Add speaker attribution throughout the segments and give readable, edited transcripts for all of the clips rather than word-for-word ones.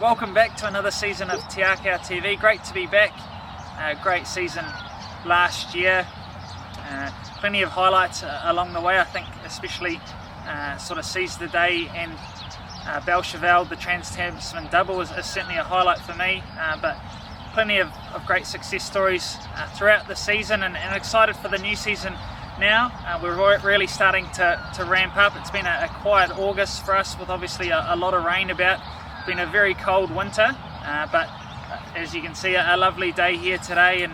Speaker 1: Welcome back to another season of Tiaraa TV. Great to be back. Great season last year. Plenty of highlights along the way. I think especially sort of Seize the Day and Belle Cheval, the Trans-Tasman double is certainly a highlight for me. But plenty of great success stories throughout the season, and excited for the new season now. We're really starting to ramp up. It's been a quiet August for us with obviously a lot of rain about. It's been a very cold winter, but as you can see, a lovely day here today, and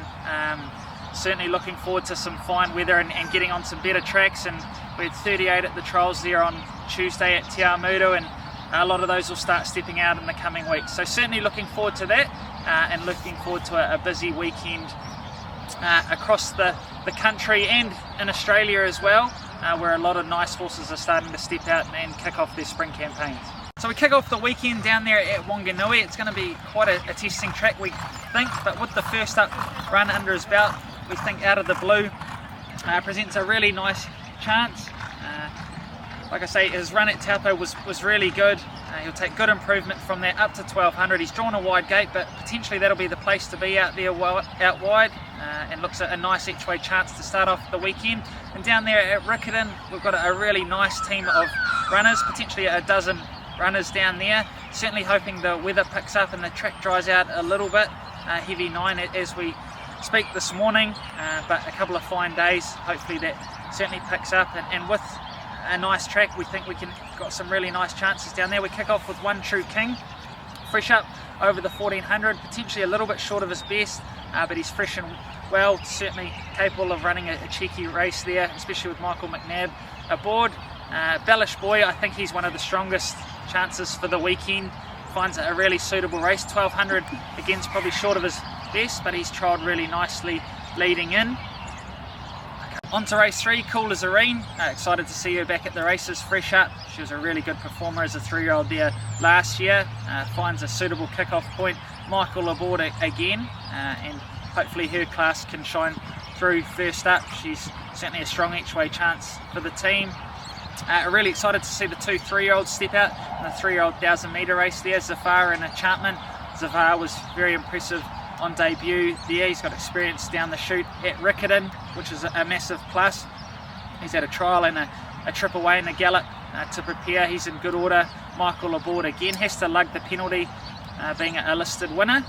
Speaker 1: certainly looking forward to some fine weather and getting on some better tracks. And we had 38 at the trials there on Tuesday at Tiaraa, and a lot of those will start stepping out in the coming weeks. So certainly looking forward to that, and looking forward to a busy weekend across the country and in Australia as well, where a lot of nice horses are starting to step out and kick off their spring campaigns. So we kick off the weekend down there at Wanganui. It's going to be quite a testing track, we think, but with the first up run under his belt, we think Out of the Blue presents a really nice chance. Like I say, his run at Taupo was really good. He'll take good improvement from there up to 1200. He's drawn a wide gate, but potentially that'll be the place to be out there out wide, and looks at a nice each way chance to start off the weekend. And down there at Riccarton, we've got a really nice team of runners, potentially a dozen runners down there. Certainly hoping the weather picks up and the track dries out a little bit. Heavy 9 as we speak this morning, but a couple of fine days. Hopefully that certainly picks up, and with a nice track, we think we can got some really nice chances down there. We kick off with One True King, fresh up over the 1400, potentially a little bit short of his best, but he's fresh and well, certainly capable of running a cheeky race there, especially with Michael McNabb aboard. Bellish Boy, I think he's one of the strongest chances for the weekend. Finds a really suitable race. 1200 again's probably short of his best, but he's trialled really nicely leading in. On to race 3, Cool as a Reen. Excited to see her back at the races, fresh up. She was a really good performer as a 3-year-old there last year. Finds a suitable kick-off point. Michael aboard again, and hopefully her class can shine through first up. She's certainly a strong each way chance for the team. Really excited to see the two 3-year-olds step out in the 3-year-old 1000 metre race there, Zafar and Enchantment. Zafar was very impressive on debut there. He's got experience down the chute at Riccarton, which is a massive plus. He's had a trial and a trip away in the gallop to prepare. He's in good order. Michael aboard again, has to lug the penalty being a listed winner,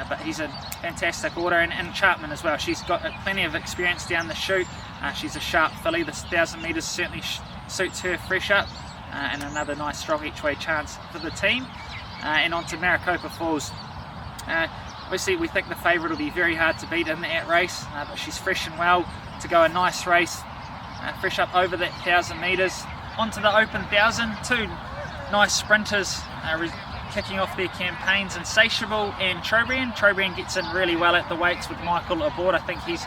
Speaker 1: but he's in fantastic order. And Chapman as well, she's got plenty of experience down the chute. She's a sharp filly. This 1000 metres certainly suits her fresh up, and another nice strong each way chance for the team. And on to Maricopa Falls. Obviously we think the favourite will be very hard to beat in that race, but she's fresh and well to go a nice race, fresh up over that 1000 metres. Onto the open 1000, two nice sprinters kicking off their campaigns, Insatiable and Trobriand. Trobriand gets in really well at the weights with Michael aboard. I think he's,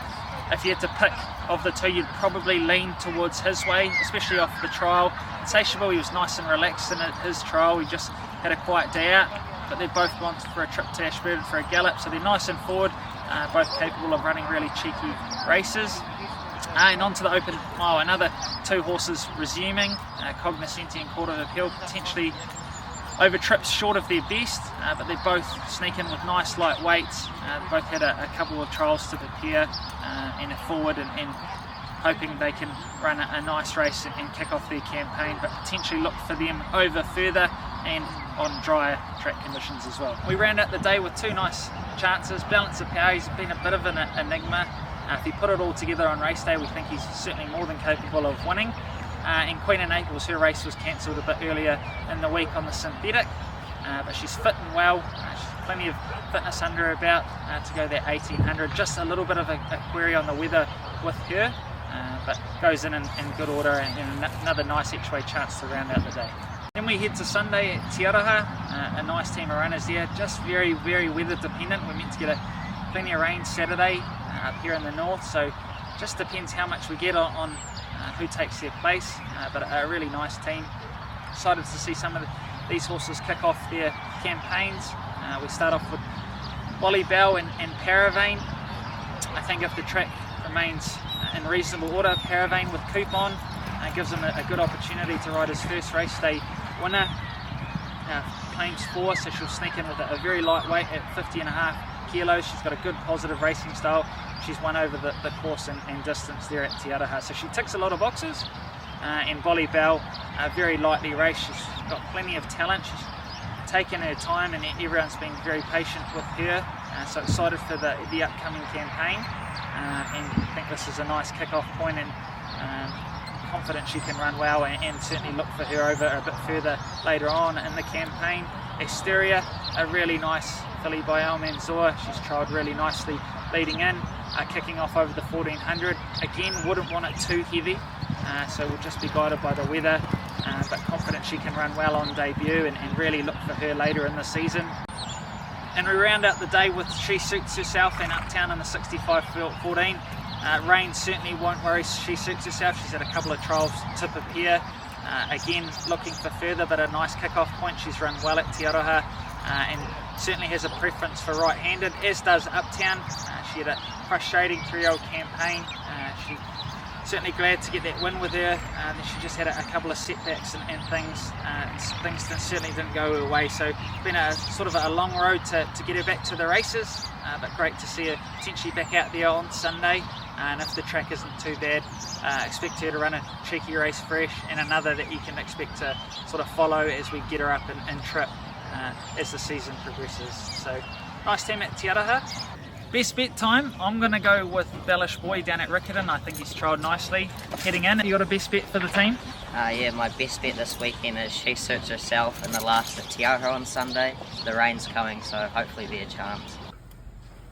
Speaker 1: if you had to pick of the two, you'd probably lean towards his way, especially off the trial. Insatiable, he was nice and relaxed in his trial. He just had a quiet day out, but they've both gone for a trip to Ashburton for a gallop, so they're nice and forward, both capable of running really cheeky races. And onto the open mile, another two horses resuming, Cognoscenti and Court of Appeal, potentially over trips short of their best, but they're both sneaking with nice light weights. Both had a couple of trials to prepare and are forward and hoping they can run a nice race and kick off their campaign, but potentially look for them over further and on drier track conditions as well. We round out the day with two nice chances. Balance of Power, he's been a bit of an enigma. If he put it all together on race day, we think he's certainly more than capable of winning. And Queen of Naples, her race was cancelled a bit earlier in the week on the synthetic, but she's fit and well. She's plenty of fitness under her belt to go that 1800. Just a little bit of a query on the weather with her, but goes in good order, and another nice each way chance to round out the day. Then we head to Sunday at Tiaraa, a nice team of runners there, just very, very weather dependent. We're meant to get plenty of rain Saturday up here in the north, so just depends how much we get on who takes their place, but a really nice team. Excited to see some of these horses kick off their campaigns. We start off with Wally Belle and Paravane. I think if the track remains in reasonable order, Paravane with Coupon gives him a good opportunity to ride his first race day winner. claims 4, so she'll sneak in with a very lightweight at 50.5 kilos. She's got a good positive racing style. She's won over the course and distance there at Tiaraa, so she ticks a lot of boxes. And Belle, very lightly raced. She's got plenty of talent. She's taken her time and everyone's been very patient with her. So excited for the upcoming campaign, and I think this is a nice kick-off point, and confident she can run well, and certainly look for her over a bit further later on in the campaign. Exterior, a really nice filly by El Manzoor. She's trialled really nicely leading in, kicking off over the 1400. Again, wouldn't want it too heavy, so we'll just be guided by the weather, but confident she can run well on debut, and really look for her later in the season. And we round out the day with She Suits Herself and Uptown in the 65-14. Rain certainly won't worry She Suits Herself. She's had a couple of trials to prepare. Again, looking for further, but a nice kick-off point. She's run well at Tiaraa, and certainly has a preference for right-handed, as does Uptown. She had a frustrating 3-year-old campaign. She certainly glad to get that win with her. She just had a couple of setbacks and things. Things certainly didn't go her way, so it's been a sort of a long road to get her back to the races, but great to see her potentially back out there on Sunday. And if the track isn't too bad, expect her to run a cheeky race fresh, and another that you can expect to sort of follow as we get her up and trip as the season progresses. So nice team at Tiaraa. Best bet time, I'm going to go with Bellish Boy down at Riccarton. I think he's trialled nicely heading in. You got a best bet for the team?
Speaker 2: Yeah, my best bet this weekend is She Suits Herself in the last at Tiaraa on Sunday. The rain's coming, so hopefully be a chance.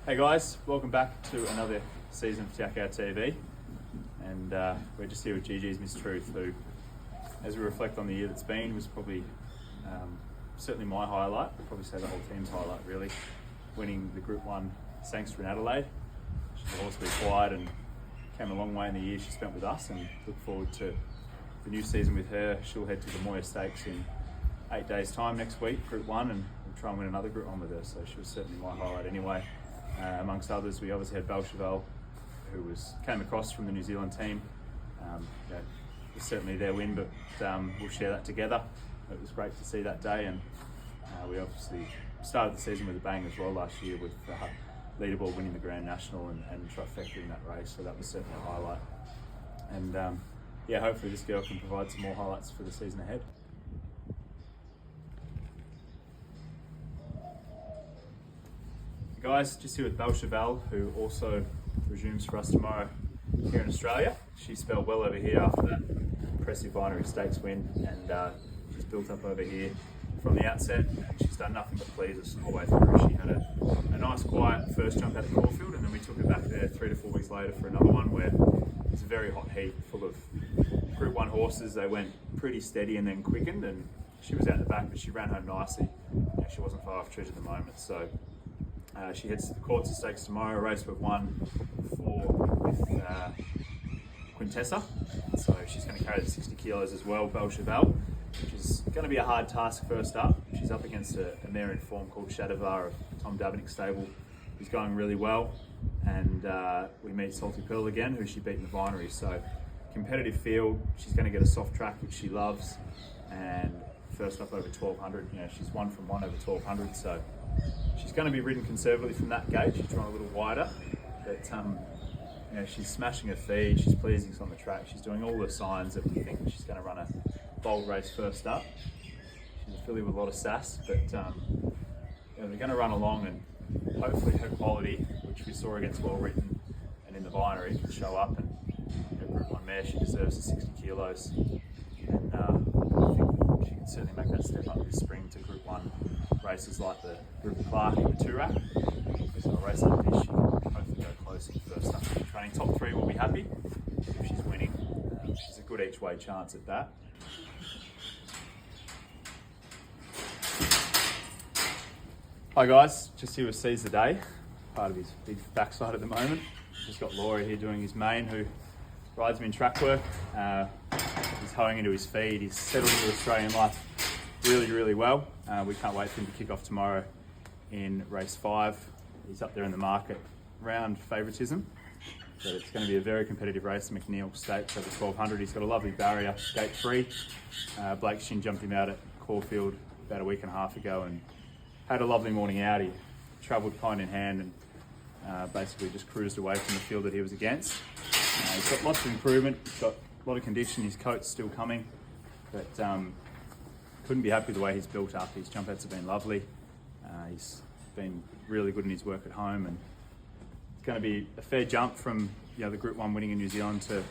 Speaker 3: Hey guys, welcome back to another season of Akau TV, and we're just here with Gigi's Miss Truth, who, as we reflect on the year that's been, was probably certainly my highlight. I'd probably say the whole team's highlight, really. Winning the Group 1 Sangster in Adelaide. She's also been quiet and came a long way in the year she spent with us, and look forward to the new season with her. She'll head to the Moya Stakes in 8 days' time next week, Group 1, and we'll try and win another Group 1 with her, so she was certainly my highlight anyway. Amongst others, we obviously had Belle, Cheval, who came across from the New Zealand team. It was certainly their win, but we'll share that together. It was great to see that day, and we obviously started the season with a bang as well last year with Leaderboard winning the Grand National and trifecta in that race, so that was certainly a highlight. And yeah, hopefully this girl can provide some more highlights for the season ahead. Guys, just here with Belle Cheval, who also resumes for us tomorrow here in Australia. She spelled well over here after that impressive binary stakes win, and she's built up over here from the outset, and she's done nothing but please us all the way through. She had a nice quiet first jump out of Caulfield, and then we took her back there 3 to 4 weeks later for another one where it was a very hot heat full of Group 1 horses. They went pretty steady and then quickened, and she was out the back, but she ran home nicely. She wasn't far off treasure at the moment, so she heads to the Courts Stakes tomorrow, a race we've won before with Quintessa. So she's going to carry the 60 kilos as well, Belle Cheval, which is going to be a hard task first up. She's up against a mare in form called Shadavar of Tom Davennick's stable, who's going really well. And we meet Salty Pearl again, who she beat in the binary. So competitive field, she's going to get a soft track, which she loves. And first up over 1200, she's 1 from 1 over 1200. So she's going to be ridden conservatively from that gate. She's trying a little wider, but she's smashing her feed. She's pleasing us on the track. She's doing all the signs that we think she's going to run a bold race first up. She's a filly with a lot of sass, but they're going to run along, and hopefully her quality, which we saw against Well Written and in the binary, can show up. And Group 1 mare, she deserves the 60 kilos, and I think she can certainly make that step up this spring to Group 1 races like the Rupert Clark and the Tiaraa. If a race like this, she can hopefully go close in first up. Training top 3 will be happy if she's winning. She's a good each way chance at that. Hi guys, just here with Seize the Day, part of his big backside at the moment. Just got Laura here doing his main, who rides him in track work. He's hoeing into his feed. He's settled into Australian life really, really well. We can't wait for him to kick off tomorrow in race 5. He's up there in the market round favouritism, but it's going to be a very competitive race. McNeil Stakes over 1200. He's got a lovely barrier, gate 3. Blake Shin jumped him out at Caulfield about a week and a half ago and had a lovely morning out. He travelled pine in hand and basically just cruised away from the field that he was against. He's got lots of improvement, he's got a lot of condition, his coat's still coming, but couldn't be happy with the way he's built up. His jump outs have been lovely. He's been really good in his work at home, and it's going to be a fair jump from the Group 1 winning in New Zealand to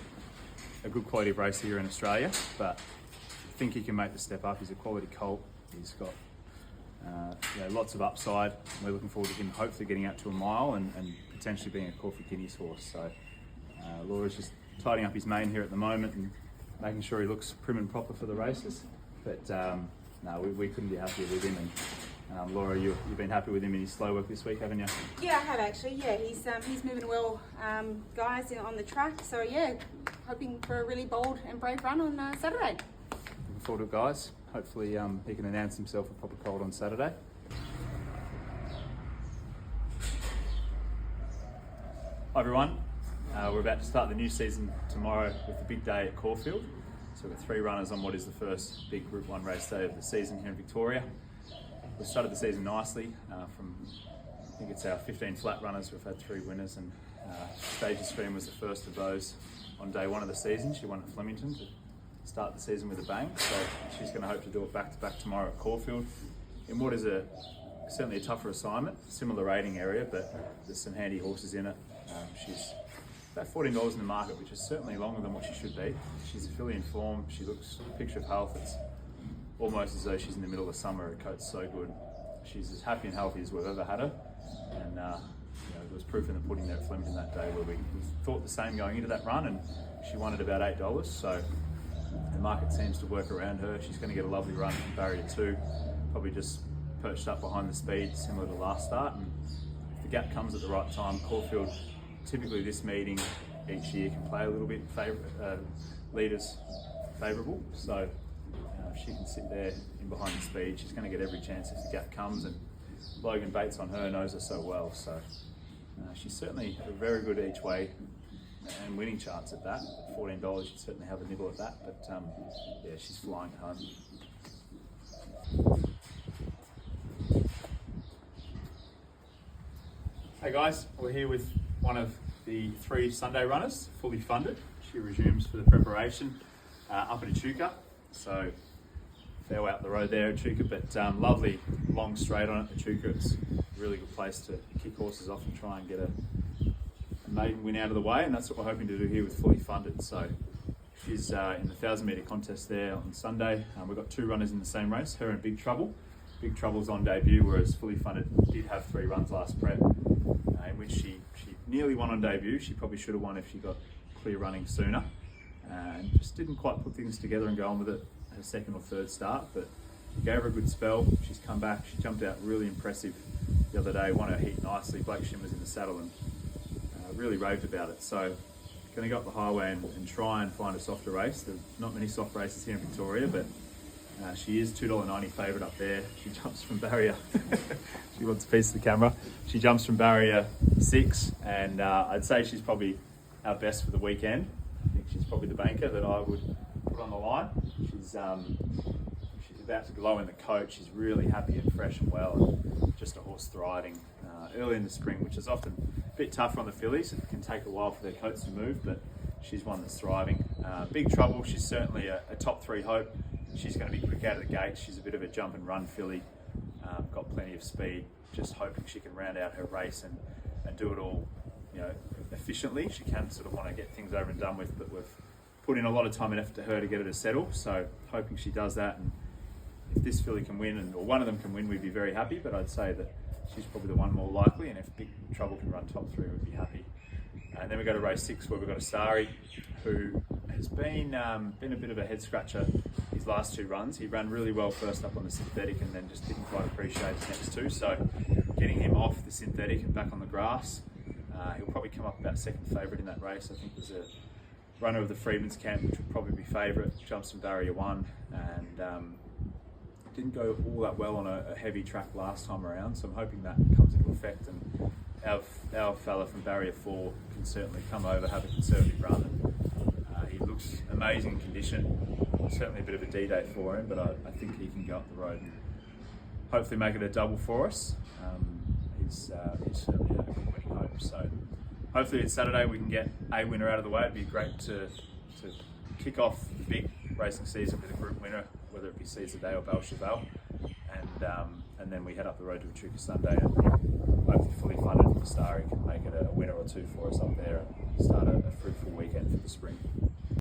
Speaker 3: a good quality of race here in Australia, but I think he can make the step up. He's a quality colt. He's got lots of upside. We're looking forward to him hopefully getting out to a mile and potentially being a Caulfield Guineas horse. So Laura's just tidying up his mane here at the moment and making sure he looks prim and proper for the races. But no, we couldn't be happier with him. And Laura, you've been happy with him in his slow work this week, haven't you?
Speaker 4: Yeah, I have actually. Yeah, he's moving well, guys, on the track. So yeah, hoping for a really bold and brave run on Saturday.
Speaker 3: Looking forward to it, guys. Hopefully he can announce himself a proper colt on Saturday. Hi everyone. We're about to start the new season tomorrow with the big day at Caulfield. So we've got 3 runners on what is the first big Group 1 race day of the season here in Victoria. We've started the season nicely. From I think it's our 15 flat runners, we've had 3 winners, and Stasia Stream was the first of those on day 1 of the season. She won at Flemington to start the season with a bang, so she's going to hope to do it back-to-back tomorrow at Caulfield in what is certainly a tougher assignment, similar rating area, but there's some handy horses in it. She's about $14 in the market, which is certainly longer than what she should be. She's a filly in form. She looks a picture of health. It's almost as though she's in the middle of summer. Her coat's so good. She's as happy and healthy as we've ever had her, and there was proof in the pudding there at Flemington that day where we thought the same going into that run, and she won at about $8. So the market seems to work around her. She's going to get a lovely run from barrier 2, probably just perched up behind the speed, similar to last start. And if the gap comes at the right time, Caulfield, typically this meeting each year can play a little bit leaders favourable. So if she can sit there in behind the speed, she's going to get every chance if the gap comes. And Logan Bates on her knows her so well. So she's certainly a very good each way and winning chance at that. At $14, you'd certainly have a nibble at that, but yeah, she's flying home. Hey guys, we're here with one of the 3 Sunday runners, fully funded. She resumes for the preparation up at Echuca. So fair way up the road there at Echuca, but lovely long straight on it. Echuca, it's a really good place to kick horses off and try and get a maiden win out of the way, and that's what we're hoping to do here with fully funded. So she's in the 1,000 metre contest there on Sunday. We've got 2 runners in the same race, her and Big Trouble. Big Trouble's on debut, whereas fully funded did have 3 runs last prep, in which she nearly won on debut. She probably should have won if she got clear running sooner, and just didn't quite put things together and go on with it her 2nd or 3rd start, but we gave her a good spell. She's come back, she jumped out really impressive the other day, won her heat nicely. Blake Shimmer's in the saddle and really raved about it. So going to go up the highway and try and find a softer race. There's not many soft races here in Victoria, but she is $2.90 favourite up there. She jumps from barrier, she wants a piece of the camera. She jumps from barrier 6, and I'd say she's probably our best for the weekend. I think she's probably the banker that I would put on the line. She's about to glow in the coat. She's really happy and fresh and well, and just a horse thriving early in the spring, which is often a bit tougher on the fillies. It can take a while for their coats to move, but she's one that's thriving. Big Trouble, she's certainly a top 3 hope. She's going to be quick out of the gate. She's a bit of a jump and run filly, got plenty of speed. Just hoping she can round out her race and do it all, efficiently. She can sort of want to get things over and done with, but we've put in a lot of time and effort to her to get her to settle. So hoping she does that, and if this filly can win, or one of them can win, we'd be very happy. But I'd say that she's probably the one more likely, and if Big Trouble can run top 3, we'd be happy. And then we go to race 6, where we've got a Starry, who has been a bit of a head scratcher his last 2 runs. He ran really well first up on the synthetic, and then just didn't quite appreciate his next 2. So getting him off the synthetic and back on the grass, he'll probably come up about 2nd favourite in that race. I think there's a runner of the Freedman's camp, which will probably be favourite. Jumps from barrier 1, and didn't go all that well on a heavy track last time around. So I'm hoping that comes into effect, and our fella from barrier 4 can certainly come over, have a conservative run. And he looks amazing in condition. Certainly a bit of a D-day for him, but I think he can go up the road and hopefully make it a double for us. He's certainly a good winning hope. So hopefully it's Saturday we can get a winner out of the way. It'd be great to kick off the big racing season with a group winner, whether it be Caesar Day or Belle Cheval, and then we head up the road to Echuca Sunday and hopefully fully funded for Starry can make it a winner or two for us up there and start a fruitful weekend for the spring.